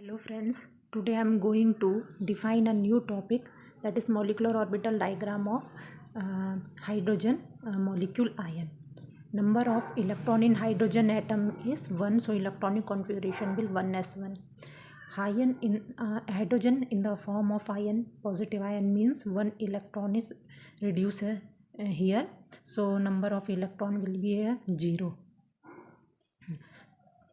Hello friends, today I am going to define a new topic, that is molecular orbital diagram of hydrogen molecule ion. Number of electron in hydrogen atom is 1, so electronic configuration will 1s1. Ion in hydrogen in the form of ion, positive ion means 1 electron is reduced here, so number of electron will be 0.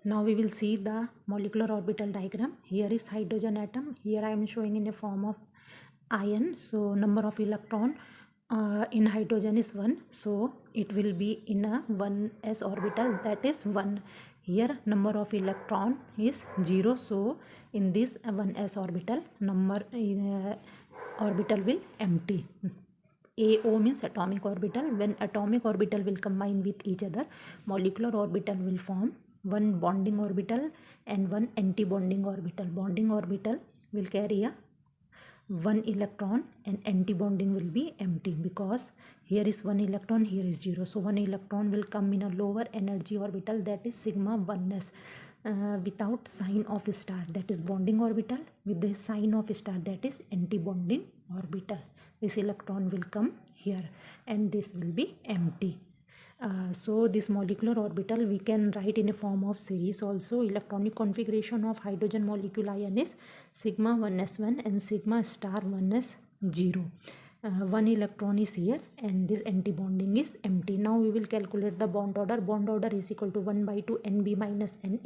Now we will see the molecular orbital diagram. Here is hydrogen atom. Here I am showing in a form of ion. So number of electron in hydrogen is 1. So it will be in a 1s orbital, that is 1. Here number of electron is 0. So in this 1s orbital, number orbital will empty. AO means atomic orbital. When atomic orbital will combine with each other, molecular orbital will form one bonding orbital and one anti-bonding orbital. Bonding orbital will carry a 1 electron and anti-bonding will be empty, because here is 1 electron, here is 0. So 1 electron will come in a lower energy orbital, that is sigma 1s, without sign of star, that is bonding orbital. With the sign of star, that is anti-bonding orbital. This electron will come here and this will be empty. So this molecular orbital we can write in a form of series also. Electronic configuration of hydrogen molecule ion is sigma 1s1 and sigma star 1s0. 1 electron is here and this anti-bonding is empty. Now we will calculate the bond order. Bond order is equal to 1 by 2 Nb minus Na.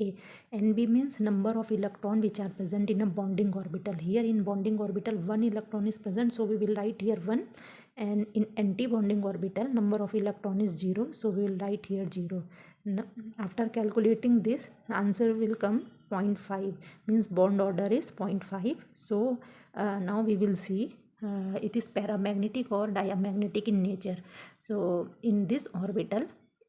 Nb means number of electron which are present in a bonding orbital. Here in bonding orbital 1 electron is present, so we will write here 1, and in anti-bonding orbital number of electron is 0, so we will write here 0. Now, after calculating this, answer will come 0.5, means bond order is 0.5. So now we will see it is paramagnetic or diamagnetic in nature. So in this orbital,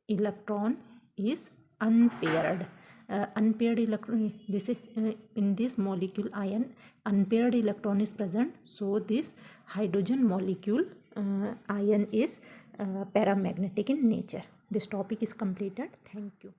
electron is unpaired. Unpaired electron, this is in this molecule ion, unpaired electron is present. So this hydrogen molecule ion is paramagnetic in nature. This topic is completed. Thank you.